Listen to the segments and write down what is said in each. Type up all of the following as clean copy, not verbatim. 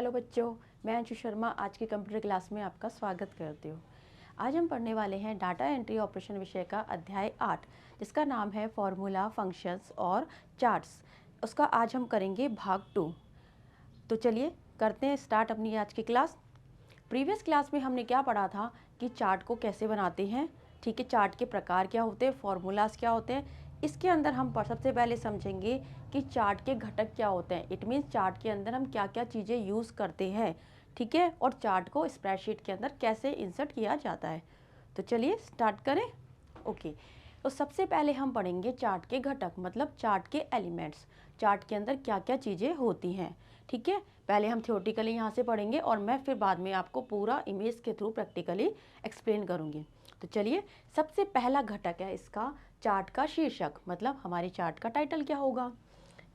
Hello बच्चों, मैं अंशु शर्मा आज की कंप्यूटर क्लास में आपका स्वागत करती हूँ। आज हम पढ़ने वाले हैं डाटा एंट्री ऑपरेशन विषय का अध्याय 8, जिसका नाम है फॉर्मूला, फंक्शंस और चार्ट्स। उसका आज हम करेंगे भाग 2। तो चलिए करते हैं स्टार्ट अपनी आज की क्लास। प्रीवियस क्लास में हमने क्या पढ़ा था कि चार्ट को कैसे बनाते हैं, ठीक है, चार्ट के प्रकार क्या होते हैं, फॉर्मूलाज क्या होते हैं। इसके अंदर हम सबसे पहले समझेंगे कि चार्ट के घटक क्या होते हैं। इट मीन्स चार्ट के अंदर हम क्या क्या चीज़ें यूज़ करते हैं, ठीक है, और चार्ट को स्प्रेडशीट के अंदर कैसे इंसर्ट किया जाता है। तो चलिए स्टार्ट करें। ओके, तो सबसे पहले हम पढ़ेंगे चार्ट के घटक, मतलब चार्ट के एलिमेंट्स। चार्ट के अंदर क्या क्या चीज़ें होती हैं, ठीक है। पहले हम थियोरेटिकली यहाँ से पढ़ेंगे और मैं फिर बाद में आपको पूरा इमेज के थ्रू प्रैक्टिकली एक्सप्लेन करूँगी। तो चलिए, सबसे पहला घटक है इसका चार्ट का शीर्षक, मतलब हमारे चार्ट का टाइटल क्या होगा।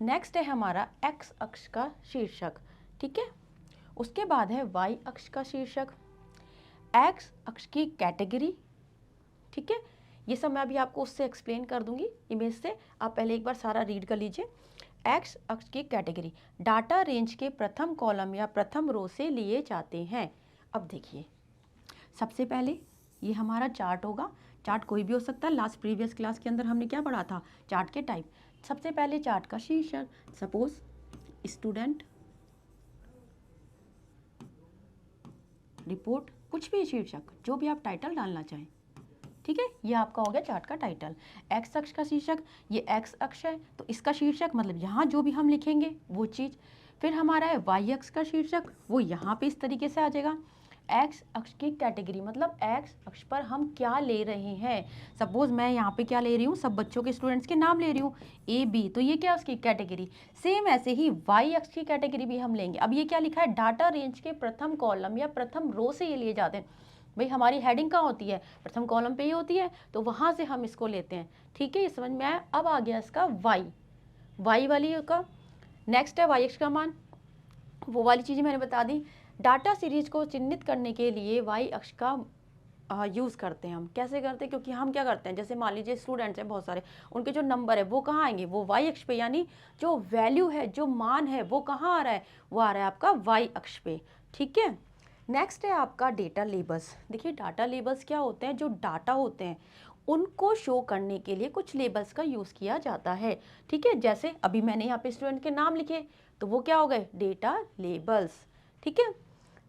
नेक्स्ट है हमारा एक्स अक्ष का शीर्षक, ठीक है। उसके बाद है वाई अक्ष का शीर्षक, एक्स अक्ष की कैटेगरी, ठीक है। ये सब मैं अभी आपको उससे एक्सप्लेन कर दूंगी इमेज से। आप पहले एक बार सारा रीड कर लीजिए। एक्स अक्ष की कैटेगरी डाटा रेंज के प्रथम कॉलम या प्रथम रो से लिए जाते हैं। अब देखिए, सबसे पहले ये हमारा चार्ट होगा। चार्ट कोई भी हो सकता है। लास्ट प्रीवियस क्लास के अंदर हमने क्या पढ़ा था, चार्ट के टाइप। सबसे पहले चार्ट का शीर्षक, सपोज स्टूडेंट रिपोर्ट, कुछ भी शीर्षक, जो भी आप टाइटल डालना चाहें, ठीक है। ये आपका हो गया चार्ट का टाइटल। एक्स अक्ष का शीर्षक, ये एक्स अक्ष है तो इसका शीर्षक मतलब यहाँ जो भी हम लिखेंगे वो चीज़। फिर हमारा है वाई अक्ष का शीर्षक, वो यहाँ पे इस तरीके से आ जाएगा। एक्स अक्ष की कैटेगरी मतलब एक्स अक्ष पर हम क्या ले रहे हैं। सपोज मैं यहाँ पे क्या ले रही हूँ, सब बच्चों के स्टूडेंट्स के नाम ले रही हूँ ए बी, तो ये क्या उसकी कैटेगरी। सेम ऐसे ही वाई अक्ष की कैटेगरी भी हम लेंगे। अब ये क्या लिखा है, डाटा रेंज के प्रथम कॉलम या प्रथम रो से ये लिए जाते हैं। भाई हमारी हेडिंग कहाँ होती है, प्रथम कॉलम पे ही होती है, तो वहाँ से हम इसको लेते हैं, ठीक है। ये समझ में आया। अब आ गया इसका वाई वाली का। नेक्स्ट है वाई एक्स का मान, वो वाली चीज़ें मैंने बता दी। डाटा सीरीज को चिन्हित करने के लिए वाई अक्ष का यूज़ करते हैं हम। कैसे करते हैं, क्योंकि हम क्या करते हैं, जैसे मान लीजिए स्टूडेंट्स हैं बहुत सारे, उनके जो नंबर है वो कहाँ आएंगे, वो वाई अक्ष पे, यानी जो वैल्यू है, जो मान है, वो कहाँ आ रहा है, वो आ रहा है आपका वाई अक्ष पे, ठीक है। नेक्स्ट है आपका डेटा लेबल्स। देखिए डाटा लेबल्स क्या होते हैं, जो डाटा होते हैं उनको शो करने के लिए कुछ लेबल्स का यूज़ किया जाता है, ठीक है। जैसे अभी मैंने यहाँ पे स्टूडेंट के नाम लिखे तो वो क्या हो गए, डेटा लेबल्स, ठीक है।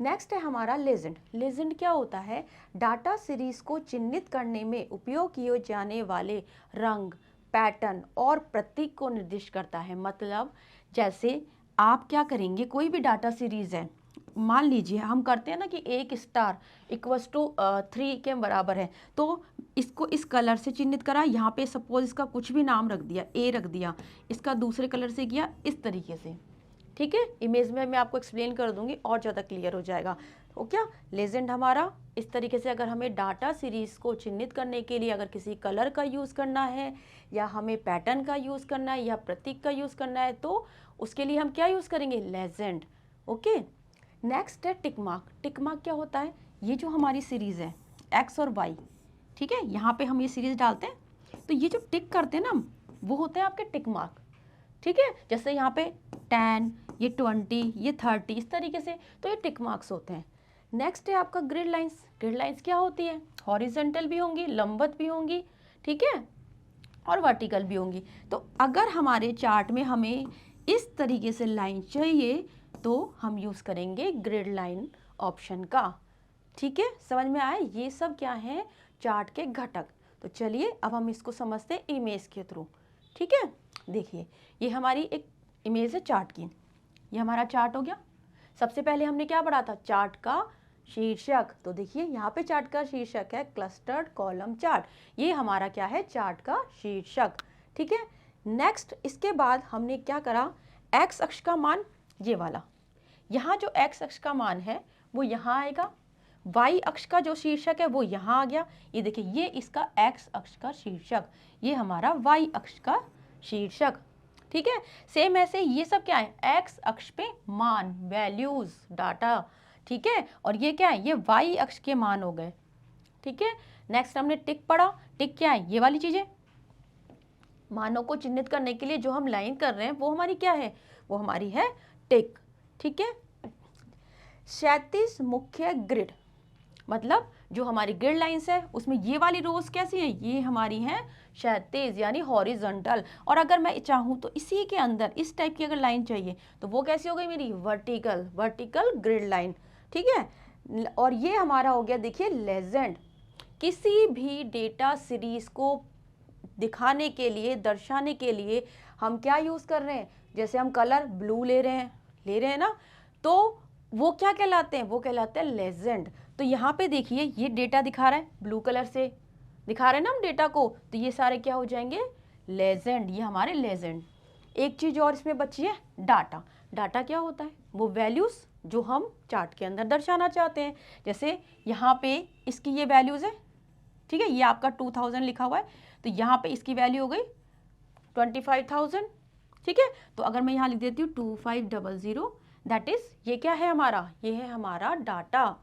नेक्स्ट है हमारा लेजेंड। लेजेंड क्या होता है, डाटा सीरीज को चिन्हित करने में उपयोग किए जाने वाले रंग, पैटर्न और प्रतीक को निर्दिष्ट करता है। मतलब जैसे आप क्या करेंगे, कोई भी डाटा सीरीज है, मान लीजिए हम करते हैं ना कि एक स्टार इक्वल्स टू 3 के बराबर है, तो इसको इस कलर से चिन्हित करा। यहाँ पे सपोज इसका कुछ भी नाम रख दिया, ए रख दिया, इसका दूसरे कलर से किया, इस तरीके से, ठीक है। इमेज में मैं आपको एक्सप्लेन कर दूंगी और ज़्यादा क्लियर हो जाएगा। तो क्या लेजेंड हमारा इस तरीके से, अगर हमें डाटा सीरीज को चिन्हित करने के लिए अगर किसी कलर का यूज़ करना है या हमें पैटर्न का यूज़ करना है या प्रतीक का यूज़ करना है, तो उसके लिए हम क्या यूज़ करेंगे, लेजेंड, ओके। नेक्स्ट है टिक मार्क। टिक मार्क क्या होता है, ये जो हमारी सीरीज़ है एक्स और वाई, ठीक है, यहाँ पे हम ये सीरीज़ डालते हैं, तो ये जो टिक करते हैं ना, वो होते हैं आपके टिक मार्क, ठीक है। जैसे यहाँ पे 10, ये 20, ये 30, इस तरीके से, तो ये टिक मार्क्स होते हैं। नेक्स्ट है आपका ग्रिड लाइंस। ग्रिड लाइंस क्या होती है, हॉरिजेंटल भी होंगी, लंबवत भी होंगी, ठीक है, और वर्टिकल भी होंगी। तो अगर हमारे चार्ट में हमें इस तरीके से लाइन चाहिए तो हम यूज़ करेंगे ग्रिड लाइन ऑप्शन का, ठीक है। समझ में आया, ये सब क्या है, चार्ट के घटक। तो चलिए अब हम इसको समझते हैं इमेज के थ्रू, ठीक है। देखिए ये हमारी एक इमेज है चार्ट की, ये हमारा चार्ट हो गया। सबसे पहले हमने क्या पढ़ा था, चार्ट का शीर्षक। तो देखिए यहाँ पे चार्ट का शीर्षक है क्लस्टर्ड कॉलम चार्ट, ये हमारा क्या है, चार्ट का शीर्षक, ठीक है। नेक्स्ट इसके बाद हमने क्या करा, एक्स अक्ष का मान ये वाला, यहाँ जो एक्स अक्ष का मान है वो यहाँ आएगा, वाई अक्ष का जो शीर्षक है वो यहाँ आ गया। ये देखिए ये इसका एक्स अक्ष का शीर्षक, ये हमारा वाई अक्ष का शीर्षक, ठीक है। सेम ऐसे ये सब क्या है, एक्स अक्ष पे मान, वैल्यूज, डाटा, ठीक है, और ये क्या है, ये वाई अक्ष के मान हो गए, ठीक है। नेक्स्ट हमने टिक पढ़ा। टिक क्या है, ये वाली चीजें, मानों को चिन्हित करने के लिए जो हम लाइन कर रहे हैं वो हमारी क्या है, वो हमारी है टिक, ठीक है। क्षैतिज मुख्य ग्रिड, मतलब जो हमारी ग्रिड लाइंस है उसमें ये वाली रोज कैसी हैं, ये हमारी हैं क्षैतिज यानी हॉरिजॉन्टल। और अगर मैं चाहूँ तो इसी के अंदर इस टाइप की अगर लाइन चाहिए तो वो कैसी हो गई मेरी, वर्टिकल, वर्टिकल ग्रिड लाइन, ठीक है। और ये हमारा हो गया देखिए लेजेंड। किसी भी डेटा सीरीज को दिखाने के लिए, दर्शाने के लिए हम क्या यूज़ कर रहे हैं, जैसे हम कलर ब्लू ले रहे हैं ना, तो वो क्या कहलाते हैं, वो कहलाते हैं लेजेंड। तो यहाँ पे देखिए ये डेटा दिखा रहा है, ब्लू कलर से दिखा रहे हैं ना हम डेटा को, तो ये सारे क्या हो जाएंगे, लेजेंड, ये हमारे लेजेंड। एक चीज़ और इसमें बची है, डाटा। डाटा क्या होता है, वो वैल्यूज़ जो हम चार्ट के अंदर दर्शाना चाहते हैं। जैसे यहाँ पे इसकी ये वैल्यूज़ है, ठीक है, ये आपका 2000 लिखा हुआ है, तो यहाँ पे इसकी वैल्यू हो गई 25,000, ठीक है। तो अगर मैं यहाँ लिख देती हूँ 2500, दैट इज, ये क्या है हमारा, ये है हमारा डाटा,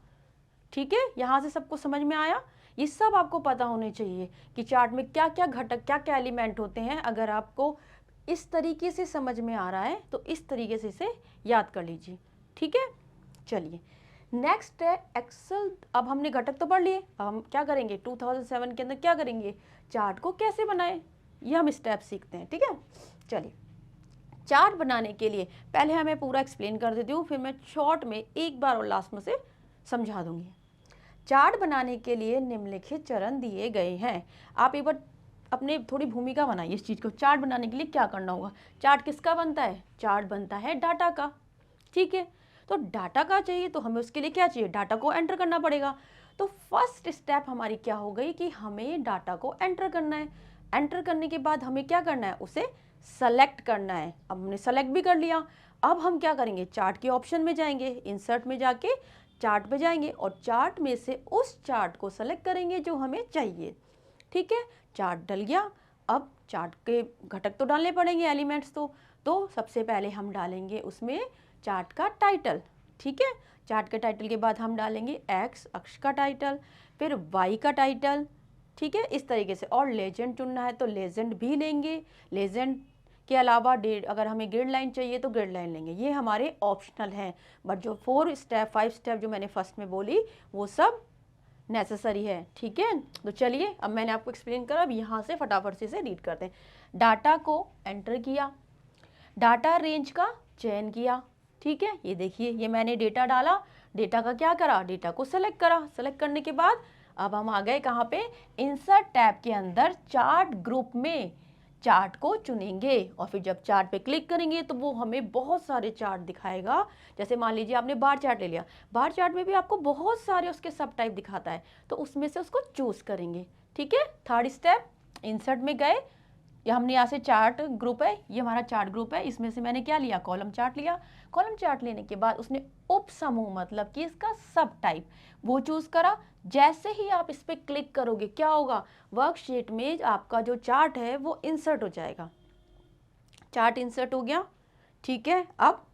ठीक है। यहाँ से सबको समझ में आया। ये सब आपको पता होने चाहिए कि चार्ट में क्या क्या घटक, क्या क्या एलिमेंट होते हैं। अगर आपको इस तरीके से समझ में आ रहा है तो इस तरीके से इसे याद कर लीजिए, ठीक है। चलिए नेक्स्ट है एक्सेल। अब हमने घटक तो पढ़ लिए, अब हम क्या करेंगे 2007 के अंदर क्या करेंगे, चार्ट को कैसे बनाएं, ये हम स्टेप सीखते हैं, ठीक है। चलिए चार्ट बनाने के लिए पहले हमें पूरा एक्सप्लेन कर देती हूँ, फिर मैं शॉर्ट में एक बार और लास्ट में से समझा दूंगी। चार्ट बनाने के लिए निम्नलिखित चरण दिए गए हैं। आप एक बार अपने थोड़ी भूमिका बनाइए इस चीज़ को, चार्ट बनाने के लिए क्या करना होगा। चार्ट किसका बनता है, चार्ट बनता है डाटा का, ठीक है। तो डाटा का चाहिए तो हमें उसके लिए क्या चाहिए, डाटा को एंटर करना पड़ेगा। तो फर्स्ट स्टेप हमारी क्या हो गई कि हमें डाटा को एंटर करना है। एंटर करने के बाद हमें क्या करना है, उसे सेलेक्ट करना है। अब हमने सेलेक्ट भी कर लिया, अब हम क्या करेंगे, चार्ट के ऑप्शन में जाएंगे, इंसर्ट में जाके चार्ट पे जाएंगे और चार्ट में से उस चार्ट को सेलेक्ट करेंगे जो हमें चाहिए, ठीक है। चार्ट डल गया, अब चार्ट के घटक तो डालने पड़ेंगे, एलिमेंट्स तो सबसे पहले हम डालेंगे उसमें चार्ट का टाइटल, ठीक है। चार्ट के टाइटल के बाद हम डालेंगे एक्स अक्ष का टाइटल, फिर वाई का टाइटल, ठीक है, इस तरीके से। और लेजेंड चुनना है तो लेजेंड भी लेंगे, लेजेंड के अलावा अगर हमें ग्रिड लाइन चाहिए तो ग्रिड लाइन लेंगे, ये हमारे ऑप्शनल हैं। बट जो 4 स्टेप 5 स्टेप जो मैंने फर्स्ट में बोली वो सब नेसेसरी है, ठीक है। तो चलिए अब मैंने आपको एक्सप्लेन करा, अब यहाँ से फटाफट से रीड करते हैं। डाटा को एंटर किया, डाटा रेंज का चयन किया, ठीक है। ये देखिए ये मैंने डेटा डाला, डेटा का क्या करा, डेटा को सेलेक्ट करा। सेलेक्ट करने के बाद अब हम आ गए कहाँ पे, इंसर्ट टैब के अंदर चार्ट ग्रुप में चार्ट को चुनेंगे। और फिर जब चार्ट पे क्लिक करेंगे तो वो हमें बहुत सारे चार्ट दिखाएगा। जैसे मान लीजिए आपने बार चार्ट ले लिया, बार चार्ट में भी आपको बहुत सारे उसके सब टाइप दिखाता है, तो उसमें से उसको चूज करेंगे, ठीक है। थर्ड स्टेप, इंसर्ट में गए, या हमने यहाँ से चार्ट ग्रुप है, ये हमारा चार्ट ग्रुप है, इसमें से मैंने क्या लिया, कॉलम चार्ट लिया। कॉलम चार्ट लेने के बाद उसने उप समूह मतलब कि इसका सब टाइप वो चूज करा। जैसे ही आप इस पर क्लिक करोगे क्या होगा, वर्कशीट में आपका जो चार्ट है वो इंसर्ट हो जाएगा। चार्ट इंसर्ट हो गया, ठीक है। अब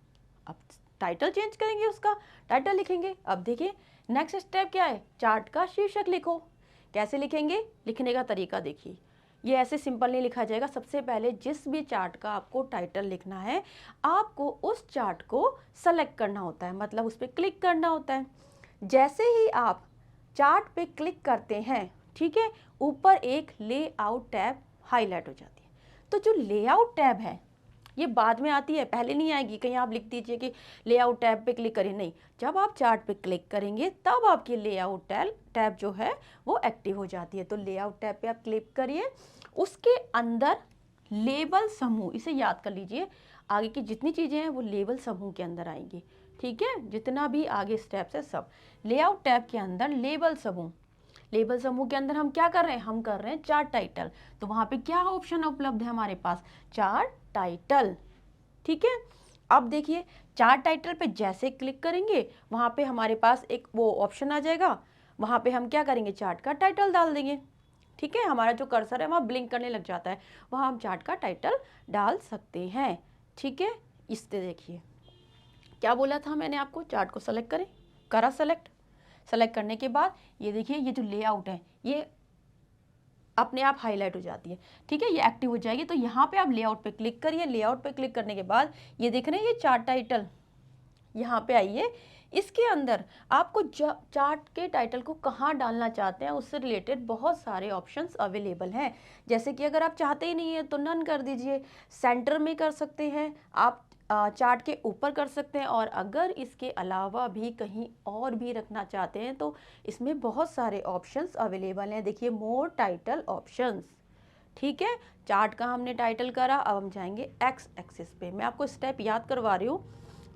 टाइटल चेंज करेंगे, उसका टाइटल लिखेंगे। अब देखिए नेक्स्ट स्टेप क्या है, चार्ट का शीर्षक लिखो। कैसे लिखेंगे, लिखने का तरीका देखिए, ये ऐसे सिंपल नहीं लिखा जाएगा। सबसे पहले जिस भी चार्ट का आपको टाइटल लिखना है, आपको उस चार्ट को सेलेक्ट करना होता है, मतलब उस पर क्लिक करना होता है। जैसे ही आप चार्ट पे क्लिक करते हैं, ठीक है, ऊपर एक लेआउट टैब हाईलाइट हो जाती है। तो जो लेआउट टैब है ये बाद में आती है, पहले नहीं आएगी। कहीं आप लिख दीजिए कि लेआउट टैब पे क्लिक करें, नहीं, जब आप चार्ट पे क्लिक करेंगे तब आपकी लेआउट टैब जो है वो एक्टिव हो जाती है। तो लेआउट टैब पे आप क्लिक करिए, उसके अंदर लेबल समूह, इसे याद कर लीजिए, आगे की जितनी चीज़ें हैं वो लेबल समूह के अंदर आएंगी, ठीक है। जितना भी आगे स्टेप्स है सब लेआउट टैब के अंदर लेबल समूह। लेबल समूह के अंदर हम क्या कर रहे हैं, हम कर रहे हैं चार्ट टाइटल। तो वहाँ पे क्या ऑप्शन उपलब्ध है हमारे पास, चार्ट टाइटल, ठीक है। अब देखिए चार्ट टाइटल पे जैसे क्लिक करेंगे वहाँ पे हमारे पास एक वो ऑप्शन आ जाएगा, वहाँ पे हम क्या करेंगे, चार्ट का टाइटल डाल देंगे, ठीक है। हमारा जो कर्सर है वहाँ ब्लिंक करने लग जाता है, वहाँ हम चार्ट का टाइटल डाल सकते हैं, ठीक है। इससे देखिए क्या बोला था मैंने आपको, चार्ट को सेलेक्ट करें, करा सेलेक्ट। सेलेक्ट करने के बाद ये देखिए ये जो लेआउट है ये अपने आप हाईलाइट हो जाती है, ठीक है, ये एक्टिव हो जाएगी। तो यहाँ पे आप लेआउट पे क्लिक करिए, लेआउट पे क्लिक करने के बाद ये देख रहे हैं ये चार्ट टाइटल, यहाँ पे आइए, इसके अंदर आपको चार्ट के टाइटल को कहाँ डालना चाहते हैं उससे रिलेटेड बहुत सारे ऑप्शंस अवेलेबल हैं। जैसे कि अगर आप चाहते ही नहीं है तो नन कर दीजिए, सेंटर में कर सकते हैं आप, चार्ट के ऊपर कर सकते हैं, और अगर इसके अलावा भी कहीं और भी रखना चाहते हैं तो इसमें बहुत सारे ऑप्शंस अवेलेबल हैं। देखिए मोर टाइटल ऑप्शंस, ठीक है। चार्ट का हमने टाइटल करा, अब हम जाएंगे एक्स एक्सिस पे। मैं आपको स्टेप याद करवा रही हूँ,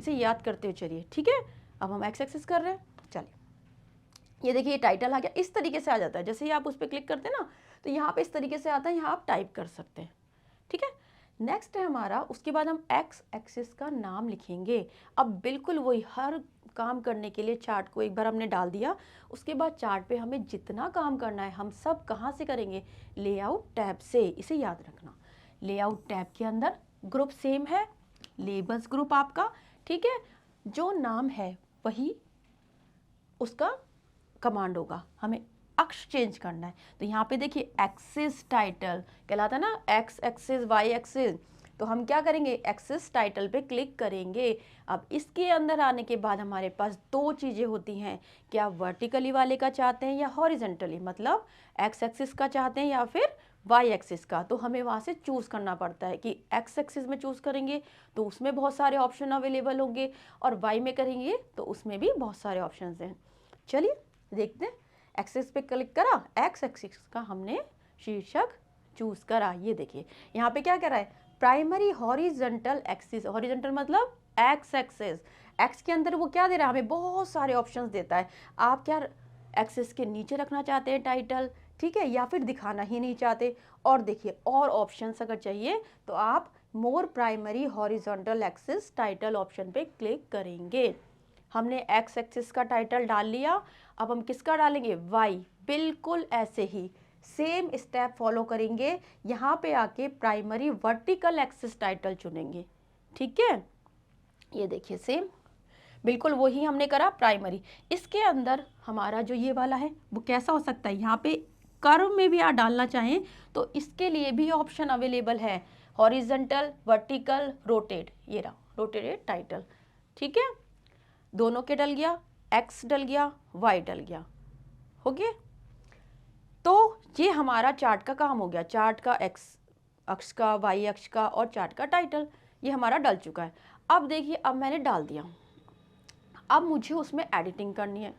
इसे याद करते हुए चलिए, ठीक है। अब हम एक्स एक्सिस कर रहे हैं, चलिए। ये देखिए ये टाइटल आ गया, इस तरीके से आ जाता है। जैसे ही आप उस पर क्लिक करते हैं ना तो यहाँ पे इस तरीके से आता है, यहाँ आप टाइप कर सकते हैं, ठीक है। नेक्स्ट है हमारा, उसके बाद हम एक्स एक्सिस का नाम लिखेंगे। अब बिल्कुल वही, हर काम करने के लिए चार्ट को एक बार हमने डाल दिया, उसके बाद चार्ट पे हमें जितना काम करना है हम सब कहाँ से करेंगे, लेआउट टैब से। इसे याद रखना, लेआउट टैब के अंदर ग्रुप सेम है, लेबल्स ग्रुप आपका, ठीक है। जो नाम है वही उसका कमांड होगा, हमें अक्ष चेंज करना है। तो यहाँ पे देखिए एक्सिस टाइटल कहलाता है ना, एक्स एक्सिस वाई एक्सिस, तो हम क्या करेंगे, एक्सिस टाइटल पे क्लिक करेंगे। अब इसके अंदर आने के बाद हमारे पास दो चीज़ें होती हैं, क्या वर्टिकली वाले का चाहते हैं या हॉरिजेंटली, मतलब एक्स एक्सिस का चाहते हैं या फिर वाई एक्सिस का। तो हमें वहाँ से चूज़ करना पड़ता है कि एक्स एक्सिस में चूज़ करेंगे तो उसमें बहुत सारे ऑप्शन अवेलेबल होंगे, और वाई में करेंगे तो उसमें भी बहुत सारे ऑप्शन हैं। चलिए देखते हैं, एक्सिस पे क्लिक करा, एक्स एक्सिस का हमने शीर्षक चूज करा। ये देखिए यहाँ पे क्या कह रहा है, प्राइमरी हॉरिजॉन्टल एक्सिस, हॉरिजॉन्टल मतलब एक्स एक्सिस। एक्स के अंदर वो क्या दे रहा है, हमें बहुत सारे ऑप्शंस देता है। आप क्या एक्सिस के नीचे रखना चाहते हैं टाइटल, ठीक है, या फिर दिखाना ही नहीं चाहते। और देखिए और ऑप्शंस अगर चाहिए तो आप more primary horizontal axis title option पे क्लिक करेंगे। हमने एक्स एक्सिस का टाइटल डाल लिया, अब हम किसका डालेंगे, वाई। बिल्कुल ऐसे ही सेम स्टेप फॉलो करेंगे, यहाँ पे आके प्राइमरी वर्टिकल एक्सिस टाइटल चुनेंगे, ठीक है। ये देखिए सेम बिल्कुल वही हमने करा प्राइमरी। इसके अंदर हमारा जो ये वाला है वो कैसा हो सकता है, यहाँ पे कर्व में भी आप डालना चाहें तो इसके लिए भी ऑप्शन अवेलेबल है, हॉरिजॉन्टल, वर्टिकल, रोटेट। ये रहा रोटेटेड टाइटल, ठीक है। दोनों के डल गया, एक्स डल गया, वाई डल गया, हो गया। तो ये हमारा चार्ट का काम हो गया, चार्ट का एक्स अक्ष का, वाई अक्ष का, और चार्ट का टाइटल, ये हमारा डल चुका है। अब देखिए अब मैंने डाल दिया, अब मुझे उसमें एडिटिंग करनी है।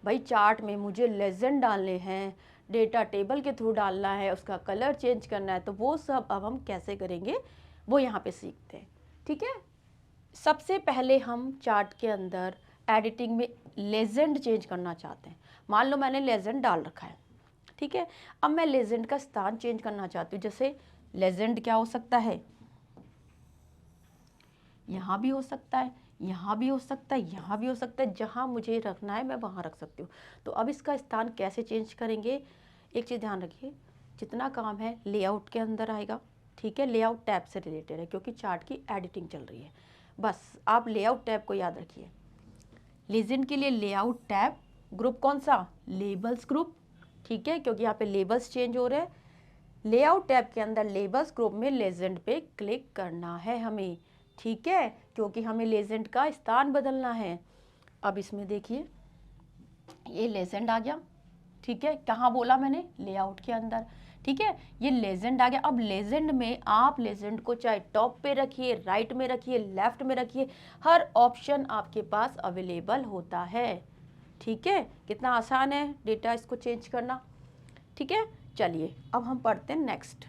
भाई चार्ट में मुझे लेजेंड डालने हैं, डेटा टेबल के थ्रू डालना है, उसका कलर चेंज करना है, तो वो सब अब हम कैसे करेंगे वो यहाँ पे सीखते हैं, ठीक है। सबसे पहले हम चार्ट के अंदर एडिटिंग में लेजेंड चेंज करना चाहते हैं। मान लो मैंने लेजेंड डाल रखा है, ठीक है। अब मैं लेजेंड का स्थान चेंज करना चाहती हूँ। जैसे लेजेंड क्या हो सकता है, यहाँ भी हो सकता है, यहाँ भी हो सकता है, यहाँ भी हो सकता है, जहाँ मुझे रखना है मैं वहाँ रख सकती हूँ। तो अब इसका स्थान कैसे चेंज करेंगे, एक चीज़ ध्यान रखिए, जितना काम है लेआउट के अंदर आएगा, ठीक है। लेआउट टैब से रिलेटेड है क्योंकि चार्ट की एडिटिंग चल रही है, बस आप लेआउट टैब को याद रखिए। लेजेंड के लिए लेआउट टैब, ग्रुप कौन सा, लेबल्स ग्रुप, ठीक है, क्योंकि यहाँ पे लेबल्स चेंज हो रहे हैं। लेआउट टैब के अंदर लेबल्स ग्रुप में लेजेंड पे क्लिक करना है हमें, ठीक है, क्योंकि हमें लेजेंड का स्थान बदलना है। अब इसमें देखिए ये लेजेंड आ गया, ठीक है, कहाँ बोला मैंने, लेआउट के अंदर, ठीक है। ये लेजेंड आ गया। अब लेजेंड में आप लेजेंड को चाहे टॉप पे रखिए, राइट में रखिए, लेफ्ट में रखिए, हर ऑप्शन आपके पास अवेलेबल होता है, ठीक है। कितना आसान है डेटा इसको चेंज करना, ठीक है। चलिए अब हम पढ़ते हैं नेक्स्ट।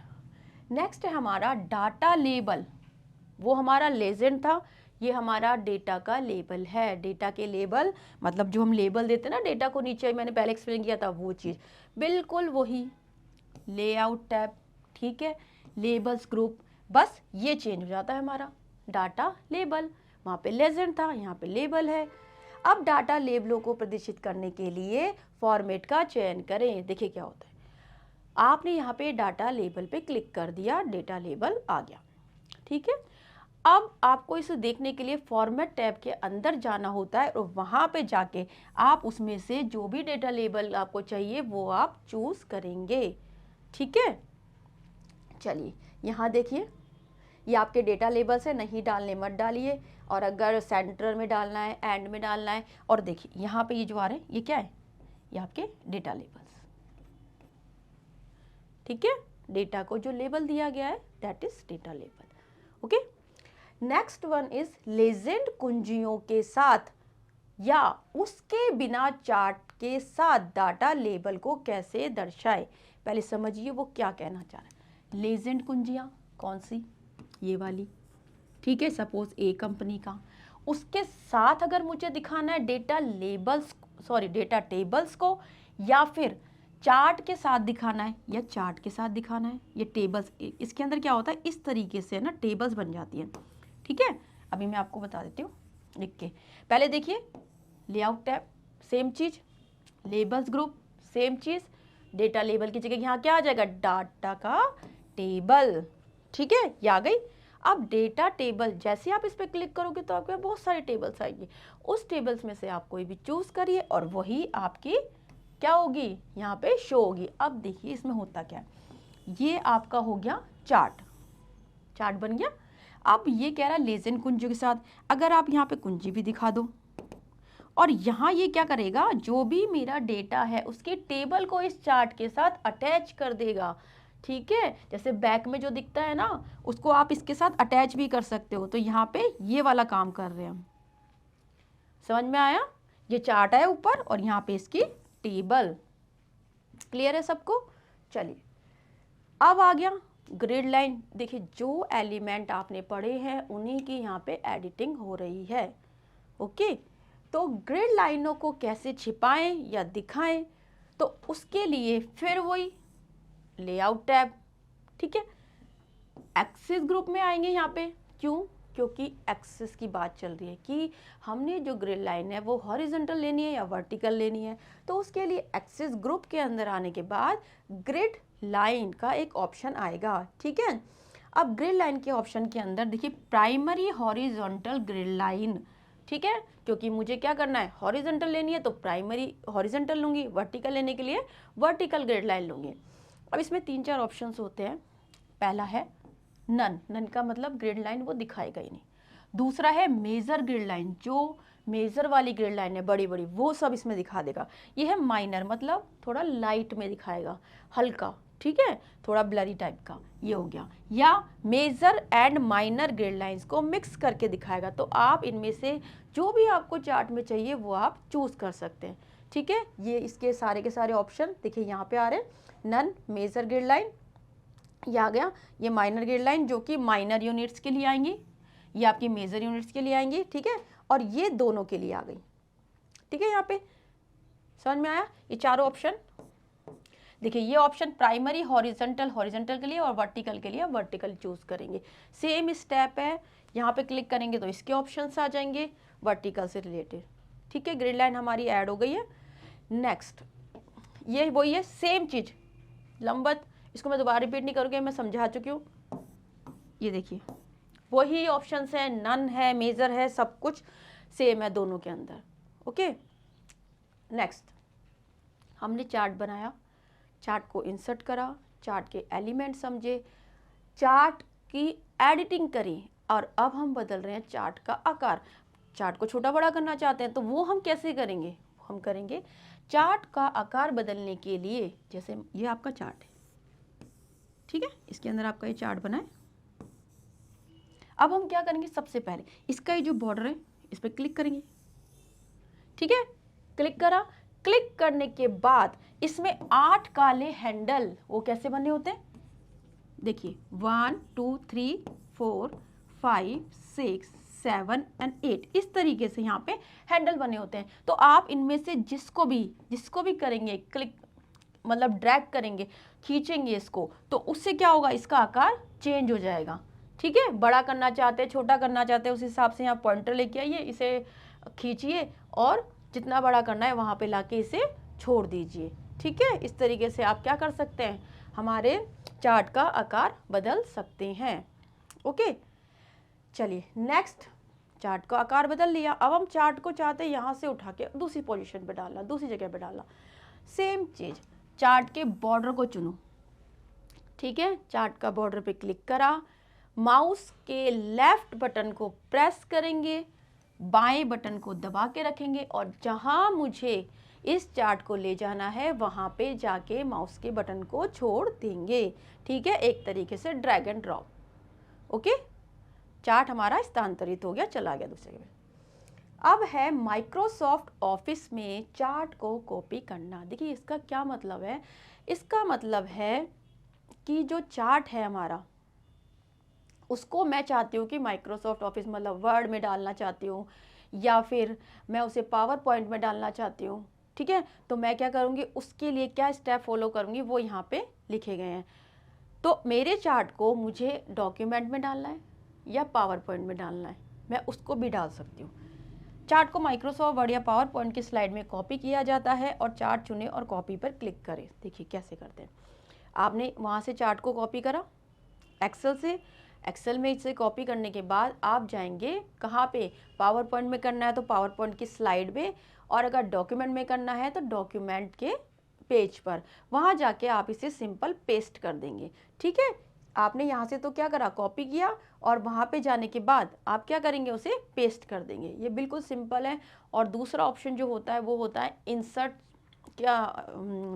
नेक्स्ट है हमारा डाटा लेबल, वो हमारा लेजेंड था, ये हमारा डेटा का लेबल है। डेटा के लेबल मतलब जो हम लेबल देते हैं ना डेटा को, नीचे मैंने पहले एक्सप्लेन किया था वो चीज़, बिल्कुल वही लेआउट टैब, ठीक है। लेबल्स ग्रुप, बस ये चेंज हो जाता है हमारा डाटा लेबल, वहाँ पे लेजेंड था, यहाँ पे लेबल है। अब डाटा लेबलों को प्रदर्शित करने के लिए फॉर्मेट का चयन करें। देखिए क्या होता है, आपने यहाँ पे डाटा लेबल पे क्लिक कर दिया, डेटा लेबल आ गया, ठीक है। अब आपको इसे देखने के लिए फॉर्मेट टैब के अंदर जाना होता है और वहाँ पे जाके आप उसमें से जो भी डेटा लेबल आपको चाहिए वो आप चूज़ करेंगे, ठीक है। चलिए यहाँ देखिए, ये आपके डेटा लेबल्स है, नहीं डालने मत डालिए। और अगर सेंटर में डालना है, एंड में डालना है। और देखिए यहाँ पे ये जो आ रहे हैं ये क्या है, ये आपके डेटा लेबल्स, ठीक है। डेटा को जो लेबल दिया गया है that is data label. Okay, next one is legend कुंजियों के साथ या उसके बिना चार्ट के साथ डाटा लेबल को कैसे दर्शाए। पहले समझिए वो क्या कहना चाह रहा है। लेजेंड कुंजियां कौन सी, ये वाली, ठीक है। सपोज ए कंपनी का, उसके साथ अगर मुझे दिखाना है data labels, sorry data tables को, या फिर चार्ट के साथ दिखाना है, या चार्ट के साथ दिखाना है, ये टेबल्स, इसके अंदर क्या होता है इस तरीके से ना टेबल्स बन जाती हैं, ठीक है। अभी मैं आपको बता देती हूँ लिख के। पहले देखिए लेआउट टैब सेम चीज, लेबल्स ग्रुप सेम चीज, डेटा लेबल की जगह यहाँ क्या आ जाएगा, डाटा का टेबल, ठीक है, ये आ गई। अब डेटा टेबल जैसे आप इस पर क्लिक करोगे तो आपके बहुत सारे टेबल्स आएंगे, उस टेबल्स में से आप कोई भी चूज करिए और वही आपकी क्या होगी, यहाँ पे शो होगी। अब देखिए इसमें होता क्या है, ये आपका हो गया चार्ट, चार्ट बन गया। अब ये कह रहा है लेजेंड कुंजी के साथ, अगर आप यहाँ पे कुंजी भी दिखा दो और यहाँ ये क्या करेगा, जो भी मेरा डेटा है उसके टेबल को इस चार्ट के साथ अटैच कर देगा, ठीक है। जैसे बैक में जो दिखता है ना उसको आप इसके साथ अटैच भी कर सकते हो, तो यहाँ पे ये वाला काम कर रहे हैं हम, समझ में आया। ये चार्ट है ऊपर और यहाँ पे इसकी टेबल, क्लियर है सबको। चलिए अब आ गया ग्रिड लाइन। देखिए जो एलिमेंट आपने पढ़े हैं उन्हीं की यहाँ पे एडिटिंग हो रही है, ओके। तो ग्रिड लाइनों को कैसे छिपाएं या दिखाएं, तो उसके लिए फिर वही लेआउट टैब, ठीक है। एक्सिस ग्रुप में आएंगे यहाँ पे, क्यों, क्योंकि एक्सिस की बात चल रही है कि हमने जो ग्रिड लाइन है वो हॉरिजॉन्टल लेनी है या वर्टिकल लेनी है। तो उसके लिए एक्सिस ग्रुप के अंदर आने के बाद ग्रिड लाइन का एक ऑप्शन आएगा, ठीक है। अब ग्रिड लाइन के ऑप्शन के अंदर देखिए प्राइमरी हॉरिजॉन्टल ग्रिड लाइन, ठीक है, क्योंकि मुझे क्या करना है, हॉरिजॉन्टल लेनी है तो प्राइमरी हॉरिजॉन्टल लूंगी, वर्टिकल लेने के लिए वर्टिकल ग्रिड लाइन लूंगी। अब इसमें 3-4 ऑप्शंस होते हैं। पहला है नन, नन का मतलब ग्रिड लाइन वो दिखाएगा ही नहीं। दूसरा है मेजर ग्रिड लाइन, जो मेजर वाली ग्रिड लाइन है बड़ी बड़ी वो सब इसमें दिखा देगा। ये है माइनर, मतलब थोड़ा लाइट में दिखाएगा, हल्का, ठीक है, थोड़ा ब्लरी टाइप का, ये हो गया। या major and minor grid lines को मिक्स करके दिखाएगा। तो आप इनमें से जो भी आपको चार्ट में चाहिए वो आप चूज कर सकते हैं, ठीक है। ये इसके सारे के सारे ऑप्शन देखिए यहाँ पे आ रहे हैं, नन, मेजर ग्रिड लाइन, ये आ गया। ये माइनर ग्रिड लाइन जो कि माइनर यूनिट्स के लिए आएंगी, ये आपकी मेजर यूनिट्स के लिए आएंगी, ठीक है। और ये दोनों के लिए आ गई, ठीक है। यहाँ पे समझ में आया ये चारों ऑप्शन। देखिए ये ऑप्शन प्राइमरी हॉरिजॉन्टल, हॉरिजॉन्टल के लिए, और वर्टिकल के लिए वर्टिकल चूज करेंगे। सेम स्टेप है, यहाँ पे क्लिक करेंगे तो इसके ऑप्शंस आ जाएंगे वर्टिकल से रिलेटेड, ठीक है। ग्रिड लाइन हमारी ऐड हो गई है। नेक्स्ट ये वही है, सेम चीज लंबत, इसको मैं दोबारा रिपीट नहीं करूँगी, मैं समझा चुकी हूँ। ये देखिए वही ऑप्शंस है, नन है, मेजर है, सब कुछ सेम है दोनों के अंदर, ओके। नेक्स्ट हमने चार्ट बनाया, चार्ट को इंसर्ट करा, चार्ट के एलिमेंट समझे, चार्ट की एडिटिंग करी, और अब हम बदल रहे हैं चार्ट का आकार। चार्ट को छोटा बड़ा करना चाहते हैं तो वो हम कैसे करेंगे, हम करेंगे चार्ट का आकार बदलने के लिए, जैसे ये आपका चार्ट है, ठीक है, इसके अंदर आपका ये चार्ट बना है। अब हम क्या करेंगे, सबसे पहले इसका ये जो बॉर्डर है इस पर क्लिक करेंगे, ठीक है। क्लिक करा, क्लिक करने के बाद इसमें 8 काले हैंडल, वो कैसे बने होते हैं, देखिए 1 2 3 4 5 6 7 एंड 8, इस तरीके से यहाँ पे हैंडल बने होते हैं। तो आप इनमें से जिसको भी करेंगे क्लिक, मतलब ड्रैग करेंगे, खींचेंगे इसको, तो उससे क्या होगा, इसका आकार चेंज हो जाएगा, ठीक है। बड़ा करना चाहते हैं, छोटा करना चाहते हैं, उस हिसाब से यहाँ पॉइंटर लेके आइए, इसे खींचिए और जितना बड़ा करना है वहाँ पे लाके इसे छोड़ दीजिए, ठीक है। इस तरीके से आप क्या कर सकते हैं, हमारे चार्ट का आकार बदल सकते हैं, ओके। चलिए नेक्स्ट, चार्ट का आकार बदल लिया। अब हम चार्ट को चाहते हैं यहाँ से उठा के दूसरी पोजीशन पे डालना, दूसरी जगह पे डालना। सेम चीज, चार्ट के बॉर्डर को चुनो, ठीक है। चार्ट का बॉर्डर पे क्लिक करा, माउस के लेफ्ट बटन को प्रेस करेंगे, बाएं बटन को दबा के रखेंगे और जहां मुझे इस चार्ट को ले जाना है वहां पे जाके माउस के बटन को छोड़ देंगे। ठीक है, एक तरीके से drag and drop. Okay, chart हमारा स्थानांतरित हो गया, चला गया दूसरे में। अब है माइक्रोसॉफ्ट ऑफिस में चार्ट को कॉपी करना। देखिए इसका क्या मतलब है, इसका मतलब है कि जो चार्ट है हमारा उसको मैं चाहती हूँ कि माइक्रोसॉफ्ट ऑफिस मतलब वर्ड में डालना चाहती हूँ या फिर मैं उसे पावर पॉइंट में डालना चाहती हूँ। ठीक है, तो मैं क्या करूँगी, उसके लिए क्या स्टेप फॉलो करूँगी वो यहाँ पे लिखे गए हैं। तो मेरे चार्ट को मुझे डॉक्यूमेंट में डालना है या पावर पॉइंट में डालना है, मैं उसको भी डाल सकती हूँ। चार्ट को माइक्रोसॉफ्ट वर्ड या पावर पॉइंट की स्लाइड में कॉपी किया जाता है और चार्ट चुने और कॉपी पर क्लिक करें। देखिए कैसे करते हैं। आपने वहाँ से चार्ट को कॉपी करा एक्सेल से, एक्सेल में इसे कॉपी करने के बाद आप जाएंगे कहाँ पे, पावर पॉइंट में करना है तो पावर पॉइंट की स्लाइड में, और अगर डॉक्यूमेंट में करना है तो डॉक्यूमेंट के पेज पर, वहाँ जाके आप इसे सिंपल पेस्ट कर देंगे। ठीक है, आपने यहाँ से तो क्या करा, कॉपी किया और वहाँ पे जाने के बाद आप क्या करेंगे, उसे पेस्ट कर देंगे। ये बिल्कुल सिंपल है। और दूसरा ऑप्शन जो होता है वो होता है इंसर्ट, क्या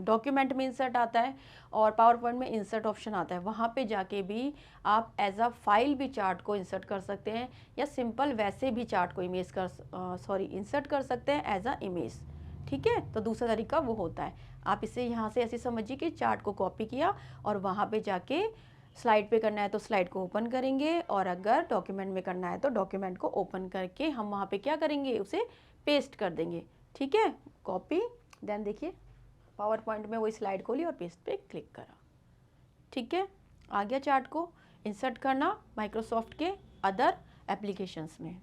डॉक्यूमेंट में इंसर्ट आता है और पावर पॉइंट में इंसर्ट ऑप्शन आता है, वहाँ पे जाके भी आप एज अ फाइल भी चार्ट को इंसर्ट कर सकते हैं या सिंपल वैसे भी चार्ट को इमेज कर इंसर्ट कर सकते हैं एज अ इमेज। ठीक है, तो दूसरा तरीका वो होता है। आप इसे यहाँ से ऐसे समझिए कि चार्ट को कॉपी किया और वहाँ पे जाके स्लाइड पे करना है तो स्लाइड को ओपन करेंगे, और अगर डॉक्यूमेंट में करना है तो डॉक्यूमेंट को ओपन करके हम वहाँ पे क्या करेंगे, उसे पेस्ट कर देंगे। ठीक है, कॉपी, देन देखिए पावर पॉइंट में वही स्लाइड खोली और पेस्ट पे क्लिक करा। ठीक है, आ गया चार्ट को इंसर्ट करना माइक्रोसॉफ्ट के अदर एप्लीकेशंस में।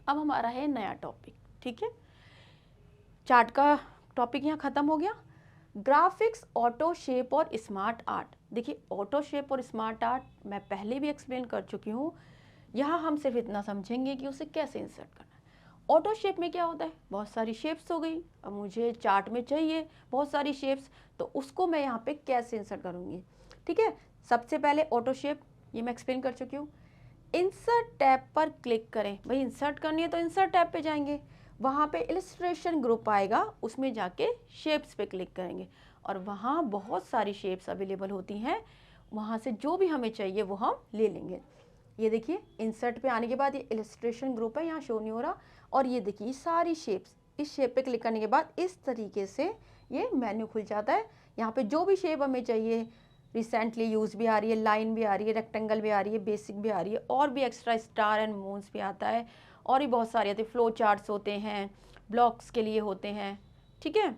अब हमारा है नया टॉपिक। ठीक है, चार्ट का टॉपिक यहाँ ख़त्म हो गया। ग्राफिक्स, ऑटो शेप और स्मार्ट आर्ट। देखिए ऑटो शेप और स्मार्ट आर्ट मैं पहले भी एक्सप्लेन कर चुकी हूँ, यहाँ हम सिर्फ इतना समझेंगे कि उसे कैसे इंसर्ट करना है। ऑटो शेप में क्या होता है, बहुत सारी शेप्स हो गई, अब मुझे चार्ट में चाहिए बहुत सारी शेप्स, तो उसको मैं यहाँ पे कैसे इंसर्ट करूँगी। ठीक है, सबसे पहले ऑटो शेप, ये मैं एक्सप्लेन कर चुकी हूँ। इंसर्ट टैब पर क्लिक करें, भाई इंसर्ट करनी है तो इंसर्ट टैब पे जाएंगे, वहाँ पे इलस्ट्रेशन ग्रुप आएगा, उसमें जाके शेप्स पे क्लिक करेंगे और वहाँ बहुत सारी शेप्स अवेलेबल होती हैं, वहाँ से जो भी हमें चाहिए वो हम ले लेंगे। ये देखिए इंसर्ट पे आने के बाद ये इलस्ट्रेशन ग्रुप है, यहाँ शो नहीं हो रहा, और ये देखिए सारी शेप्स, इस शेप पे क्लिक करने के बाद इस तरीके से ये मेन्यू खुल जाता है। यहाँ पे जो भी शेप हमें चाहिए, रिसेंटली यूज़ भी आ रही है, लाइन भी आ रही है, रेक्टेंगल भी आ रही है, बेसिक भी आ रही है, और भी एक्स्ट्रा स्टार एंड मून्स भी आता है, और भी बहुत सारे आते हैं, फ्लो चार्ट्स होते हैं, ब्लॉक्स के लिए होते हैं। ठीक है,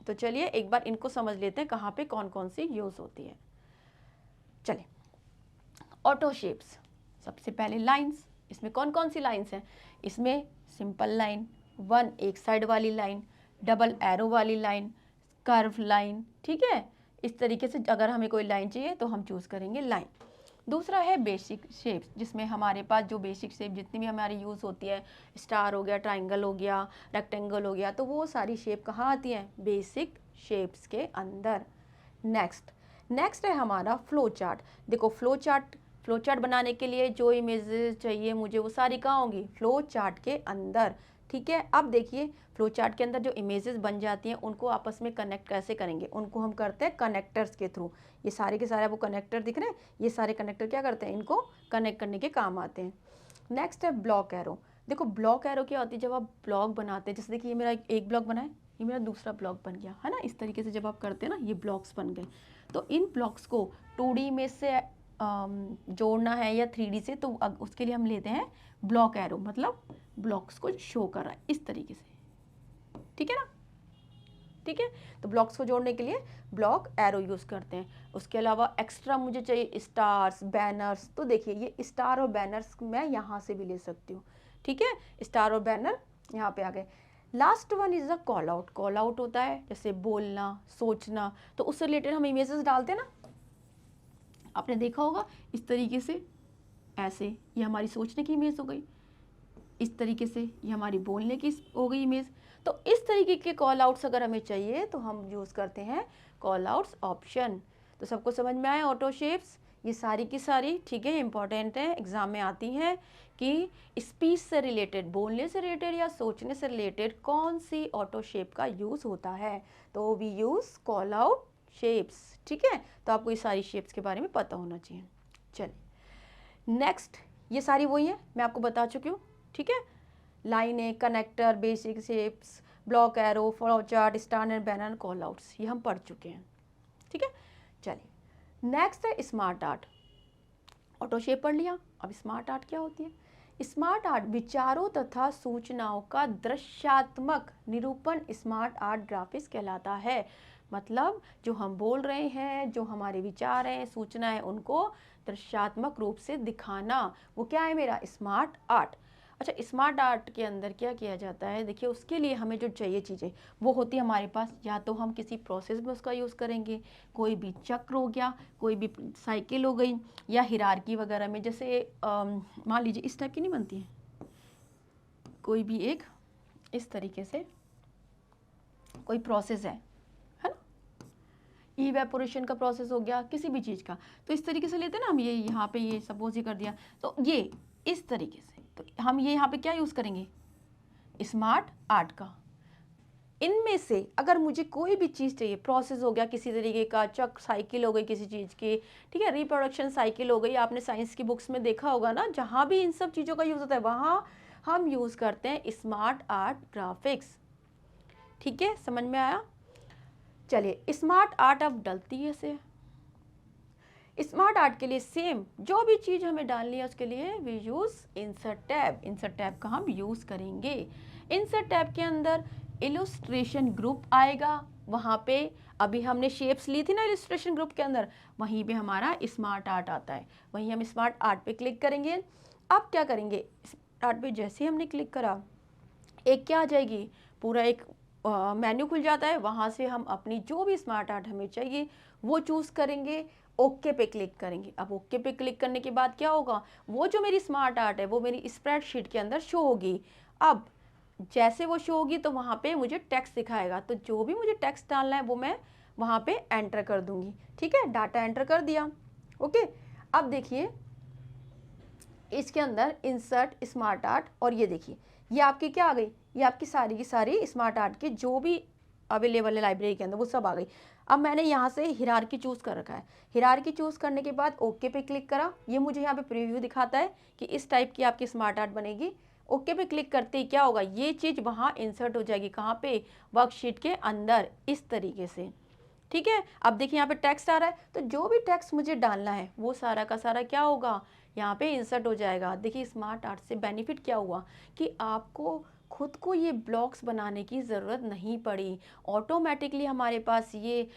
तो चलिए एक बार इनको समझ लेते हैं कहाँ पे कौन कौन सी यूज़ होती है। चलिए ऑटो शेप्स, सबसे पहले लाइंस, इसमें कौन कौन सी लाइंस हैं, इसमें सिंपल लाइन, वन एक साइड वाली लाइन, डबल एरो वाली लाइन, कर्व लाइन। ठीक है, इस तरीके से अगर हमें कोई लाइन चाहिए तो हम चूज़ करेंगे लाइन। दूसरा है बेसिक शेप्स, जिसमें हमारे पास जो बेसिक शेप जितनी भी हमारी यूज़ होती है, स्टार हो गया, ट्राइंगल हो गया, रेक्टेंगल हो गया, तो वो सारी शेप कहाँ आती हैं, बेसिक शेप्स के अंदर। नेक्स्ट है हमारा फ्लो चार्ट। देखो फ्लो चार्ट बनाने के लिए जो इमेजेस चाहिए मुझे वो सारी कहाँ होंगी, फ्लो चार्ट के अंदर। ठीक है, अब देखिए फ्लो चार्ट के अंदर जो इमेजेस बन जाती हैं उनको आपस में कनेक्ट कैसे करेंगे, उनको हम करते हैं कनेक्टर्स के थ्रू। ये सारे के सारे वो कनेक्टर दिख रहे हैं, ये सारे कनेक्टर क्या करते हैं, इनको कनेक्ट करने के काम आते हैं। नेक्स्ट है ब्लॉक एरो। देखो ब्लॉक एरो क्या होती है, जब आप ब्लॉक बनाते हैं, जैसे देखिए ये मेरा एक ब्लॉक बना है, ये मेरा दूसरा ब्लॉक बन गया है ना, इस तरीके से जब आप करते हैं ना ये ब्लॉक्स बन गए, तो इन ब्लॉक्स को 2D में से जोड़ना है या 3D से, तो उसके लिए हम लेते हैं ब्लॉक एरो, मतलब ब्लॉक्स को शो कर रहा है इस तरीके से। ठीक है ना, ठीक है, तो ब्लॉक्स को जोड़ने के लिए ब्लॉक एरो यूज़ करते हैं। उसके अलावा एक्स्ट्रा मुझे चाहिए स्टार्स, बैनर्स, तो देखिए ये स्टार और बैनर्स मैं यहाँ से भी ले सकती हूँ। ठीक है, स्टार और बैनर यहाँ पे आ गए। Last one is a call out. Call out होता है जैसे बोलना, सोचना, तो उससे रिलेटेड हम इमेजेस डालते हैं ना, आपने देखा होगा इस तरीके से, ऐसे ये हमारी सोचने की इमेज हो गई, इस तरीके से ये हमारी बोलने की हो गई इमेज। तो इस तरीके के कॉल आउट्स अगर हमें चाहिए तो हम यूज़ करते हैं कॉल आउट्स ऑप्शन। तो सबको समझ में आए ऑटो शेप्स, ये सारी की सारी, ठीक है, इंपॉर्टेंट है, एग्जाम में आती हैं कि स्पीच से रिलेटेड, बोलने से रिलेटेड या सोचने से रिलेटेड कौन सी ऑटो शेप का यूज होता है। तो we use callout shapes, ठीक है। तो आपको ये सारी शेप्स के बारे में पता होना चाहिए। चलिए नेक्स्ट, ये सारी वही है, मैं आपको बता चुकी हूँ, ठीक है। लाइनें, connector, basic shapes, block arrow, flow chart, standard banner, call outs, ये हम पढ़ चुके हैं, ठीक है। चलिए नेक्स्ट है स्मार्ट आर्ट। ऑटो शेप पढ़ लिया, अब स्मार्ट आर्ट क्या होती है। स्मार्ट आर्ट विचारों तथा सूचनाओं का दृश्यात्मक निरूपण स्मार्ट आर्ट ग्राफिक्स कहलाता है। मतलब जो हम बोल रहे हैं, जो हमारे विचार हैं, सूचना है, उनको दृश्यात्मक रूप से दिखाना, वो क्या है मेरा स्मार्ट आर्ट। अच्छा, स्मार्ट आर्ट के अंदर क्या किया जाता है, देखिए उसके लिए हमें जो चाहिए चीज़ें वो होती है हमारे पास, या तो हम किसी प्रोसेस में उसका यूज़ करेंगे, कोई भी चक्र हो गया, कोई भी साइकिल हो गई, या हिरार्की वगैरह में, जैसे मान लीजिए इस टाइप की नहीं बनती है, कोई भी एक इस तरीके से कोई प्रोसेस है ना, इवेपोरेशन का प्रोसेस हो गया किसी भी चीज़ का, तो इस तरीके से लेते हैं ना हम, ये यहाँ पे ये सपोज ही कर दिया, तो ये इस तरीके से, तो हम ये यहाँ पे क्या यूज़ करेंगे, स्मार्ट आर्ट का। इनमें से अगर मुझे कोई भी चीज़ चाहिए, प्रोसेस हो गया किसी तरीके का, चक्र, साइकिल हो गई किसी चीज़ की, ठीक है, रिप्रोडक्शन साइकिल हो गई, आपने साइंस की बुक्स में देखा होगा ना, जहाँ भी इन सब चीज़ों का यूज़ होता है वहाँ हम यूज़ करते हैं स्मार्ट आर्ट ग्राफिक्स, ठीक है, समझ में आया। चलिए स्मार्ट आर्ट अब डलती है से, स्मार्ट आर्ट के लिए सेम जो भी चीज़ हमें डालनी है उसके लिए we use insert tab. Insert tab का हम यूज़ करेंगे। इंसर्ट टैब के अंदर इलस्ट्रेशन ग्रुप आएगा, वहाँ पे अभी हमने शेप्स ली थी ना इलस्ट्रेशन ग्रुप के अंदर, वहीं पे हमारा स्मार्ट आर्ट आता है, वहीं हम स्मार्ट आर्ट पे क्लिक करेंगे। अब क्या करेंगे, आर्ट पे जैसे ही हमने क्लिक करा, एक क्या आ जाएगी, पूरा एक मेन्यू खुल जाता है, वहाँ से हम अपनी जो भी स्मार्ट आर्ट हमें चाहिए वो चूज़ करेंगे, ओके पे क्लिक करेंगे। अब ओके पे क्लिक करने के बाद क्या होगा, वो जो मेरी स्मार्ट आर्ट है वो मेरी स्प्रेडशीट के अंदर शो होगी। अब जैसे वो शो होगी तो वहाँ पे मुझे टेक्स्ट दिखाएगा, तो जो भी मुझे टेक्स्ट डालना है वो मैं वहाँ पे एंटर कर दूंगी, ठीक है, डाटा एंटर कर दिया, ओके। अब देखिए इसके अंदर इंसर्ट स्मार्ट आर्ट, और ये देखिए ये आपकी क्या आ गई, ये आपकी सारी की सारी स्मार्ट आर्ट की जो भी अवेलेबल है लाइब्रेरी के अंदर वो सब आ गई। अब मैंने यहाँ से हिरार्की चूज़ कर रखा है, हिरार्की चूज़ करने के बाद ओके पे क्लिक करा, ये मुझे यहाँ पे प्रीव्यू दिखाता है कि इस टाइप की आपकी स्मार्ट आर्ट बनेगी। ओके पे क्लिक करते ही क्या होगा, ये चीज़ वहाँ इंसर्ट हो जाएगी, कहाँ पे, वर्कशीट के अंदर, इस तरीके से, ठीक है। अब देखिए यहाँ पे टेक्स्ट आ रहा है, तो जो भी टेक्स्ट मुझे डालना है वो सारा का सारा क्या होगा, यहाँ पे इंसर्ट हो जाएगा। देखिए स्मार्ट आर्ट से बेनिफिट क्या हुआ कि आपको खुद को ये ब्लॉक्स बनाने की ज़रूरत नहीं पड़ी, ऑटोमेटिकली हमारे पास ये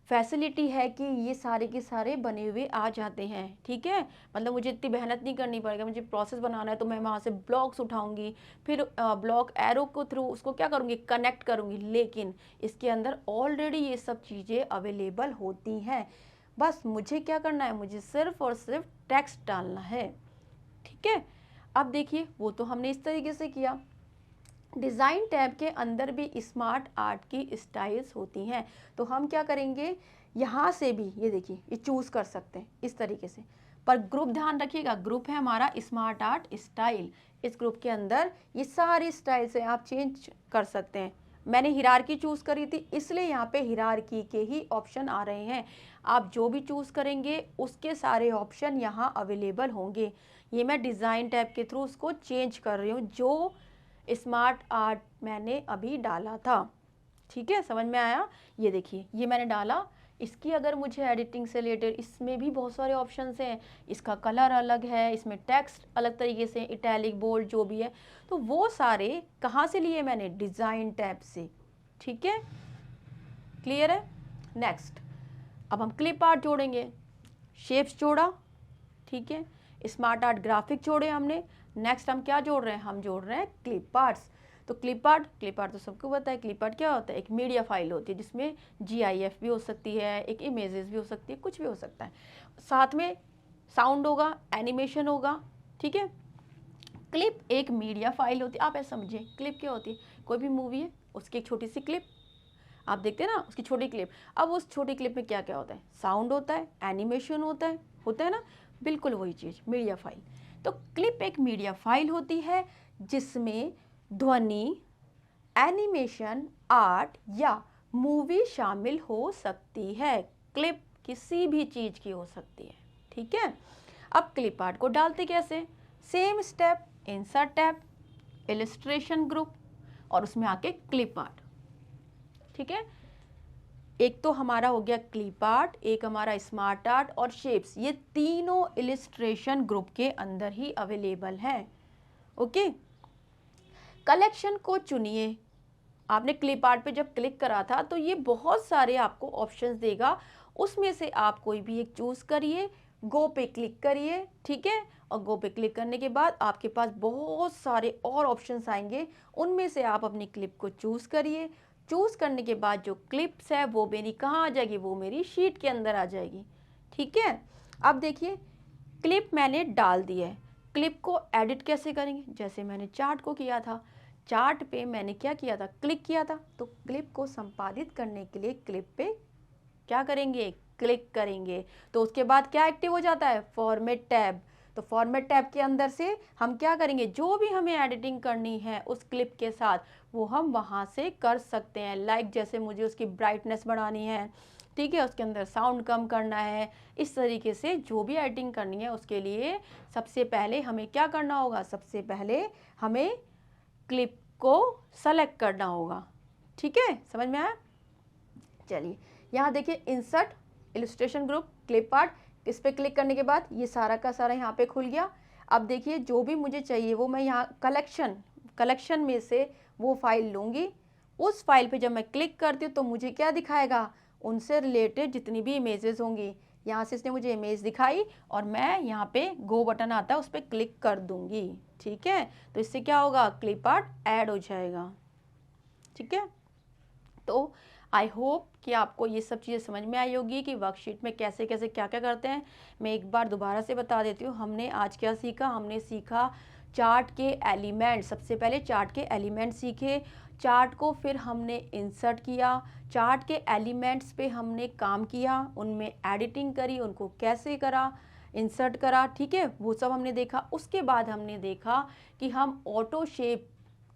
फैसिलिटी है कि ये सारे के सारे बने हुए आ जाते हैं, ठीक है। मतलब मुझे इतनी मेहनत नहीं करनी पड़ेगी, मुझे प्रोसेस बनाना है तो मैं वहाँ से ब्लॉक्स उठाऊंगी, फिर ब्लॉक एरो को थ्रू उसको क्या करूँगी, कनेक्ट करूँगी, लेकिन इसके अंदर ऑलरेडी ये सब चीज़ें अवेलेबल होती हैं। बस मुझे क्या करना है, मुझे सिर्फ और सिर्फ टेक्स्ट डालना है, ठीक है। अब देखिए वो तो हमने इस तरीके से किया। डिज़ाइन टैब के अंदर भी स्मार्ट आर्ट की स्टाइल्स होती हैं, तो हम क्या करेंगे, यहाँ से भी ये देखिए ये चूज़ कर सकते हैं इस तरीके से, पर ग्रुप ध्यान रखिएगा, ग्रुप है हमारा स्मार्ट आर्ट स्टाइल, इस ग्रुप के अंदर ये सारी स्टाइल से आप चेंज कर सकते हैं। मैंने हिरार्की चूज़ करी थी इसलिए यहाँ पे हिरार्की के ही ऑप्शन आ रहे हैं, आप जो भी चूज़ करेंगे उसके सारे ऑप्शन यहाँ अवेलेबल होंगे। ये मैं डिज़ाइन टैब के थ्रू उसको चेंज कर रही हूँ, जो स्मार्ट आर्ट मैंने अभी डाला था, ठीक है, समझ में आया। ये देखिए ये मैंने डाला, इसकी अगर मुझे एडिटिंग से रिलेटेड, इसमें भी बहुत सारे ऑप्शंस हैं, इसका कलर अलग है, इसमें टेक्स्ट अलग तरीके से, इटैलिक, बोल्ड जो भी है, तो वो सारे कहाँ से लिए मैंने, डिज़ाइन टैब से, ठीक है, क्लियर है। नेक्स्ट अब हम क्लिप आर्ट जोड़ेंगे, शेप्स जोड़ा, ठीक है, स्मार्ट आर्ट ग्राफिक जोड़े हमने। नेक्स्ट हम क्या जोड़ रहे हैं, हम जोड़ रहे हैं क्लिप आर्ट्स। तो क्लिप आर्ट तो सबको पता है, क्लिप आर्ट क्या होता है, एक मीडिया फाइल होती है जिसमें GIF भी हो सकती है, एक इमेजेस भी हो सकती है, कुछ भी हो सकता है, साथ में साउंड होगा, एनिमेशन होगा, ठीक है। क्लिप एक मीडिया फाइल होती है, आप ऐसा समझिए, क्लिप क्या होती है, कोई भी मूवी है उसकी एक छोटी सी क्लिप आप देखते हैं ना, उसकी छोटी क्लिप। अब उस छोटी क्लिप में क्या क्या होता है, साउंड होता है, एनिमेशन होता है, होता है ना, बिल्कुल वही चीज़ मीडिया फाइल। तो क्लिप एक मीडिया फाइल होती है जिसमें ध्वनि, एनिमेशन, आर्ट या मूवी शामिल हो सकती है। क्लिप किसी भी चीज़ की हो सकती है, ठीक है। अब क्लिप आर्ट को डालते कैसे? Same step, insert tab, illustration group और उसमें आके क्लिप आर्ट, ठीक है। एक तो हमारा हो गया क्लिप आर्ट, एक हमारा स्मार्ट आर्ट और शेप्स, ये तीनों इलस्ट्रेशन ग्रुप के अंदर ही अवेलेबल है। ओके, कलेक्शन को चुनिए। आपने क्लिप आर्ट पे जब क्लिक करा था तो ये बहुत सारे आपको ऑप्शंस देगा, उसमें से आप कोई भी एक चूज करिए, गो पे क्लिक करिए, ठीक है। और गो पे क्लिक करने के बाद आपके पास बहुत सारे और ऑप्शंस आएंगे, उनमें से आप अपनी क्लिप को चूज करिए। चूज करने के बाद जो क्लिप्स है वो मेरी कहाँ आ जाएगी? वो मेरी शीट के अंदर आ जाएगी, ठीक है। अब देखिए क्लिप मैंने डाल दी है, क्लिप को एडिट कैसे करेंगे? जैसे मैंने चार्ट को किया था, चार्ट पे मैंने क्या किया था? क्लिक किया था। तो क्लिप को संपादित करने के लिए क्लिप पे क्या करेंगे? क्लिक करेंगे। तो उसके बाद क्या एक्टिव हो जाता है? Format tab. तो फॉर्मेट टैब के अंदर से हम क्या करेंगे? जो भी हमें एडिटिंग करनी है उस क्लिप के साथ वो हम वहाँ से कर सकते हैं। लाइक जैसे मुझे उसकी ब्राइटनेस बढ़ानी है, ठीक है, उसके अंदर साउंड कम करना है, इस तरीके से जो भी एडिटिंग करनी है उसके लिए सबसे पहले हमें क्या करना होगा? सबसे पहले हमें क्लिप को सेलेक्ट करना होगा, ठीक है, समझ में आया? चलिए यहाँ देखिए insert, illustration group, clip art, इस पर क्लिक करने के बाद ये सारा का सारा यहाँ पे खुल गया। अब देखिए जो भी मुझे चाहिए वो मैं यहाँ कलेक्शन में से वो फाइल लूँगी। उस फाइल पे जब मैं क्लिक करती हूँ तो मुझे क्या दिखाएगा? उनसे रिलेटेड जितनी भी इमेजेस होंगी। यहाँ से इसने मुझे इमेज दिखाई और मैं यहाँ पे गो बटन आता है उस पर क्लिक कर दूँगी, ठीक है। तो इससे क्या होगा? क्लिप आर्ट ऐड हो जाएगा, ठीक है। तो आई होप कि आपको ये सब चीज़ें समझ में आई होगी कि वर्कशीट में कैसे कैसे क्या क्या करते हैं। मैं एक बार दोबारा से बता देती हूँ, हमने आज क्या सीखा? हमने सीखा चार्ट के एलिमेंट। सबसे पहले चार्ट के एलिमेंट सीखे, चार्ट को फिर हमने इंसर्ट किया, चार्ट के एलिमेंट्स पे हमने काम किया, उनमें एडिटिंग करी, उनको कैसे करा, इंसर्ट करा, ठीक है, वो सब हमने देखा। उसके बाद हमने देखा कि हम ऑटो शेप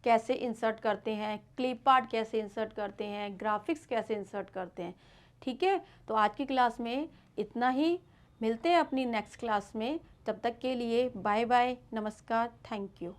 कैसे इंसर्ट करते हैं, क्लिप आर्ट कैसे इंसर्ट करते हैं, ग्राफिक्स कैसे इंसर्ट करते हैं, ठीक है। तो आज की क्लास में इतना ही, मिलते हैं अपनी नेक्स्ट क्लास में। तब तक के लिए बाय बाय, नमस्कार, थैंक यू।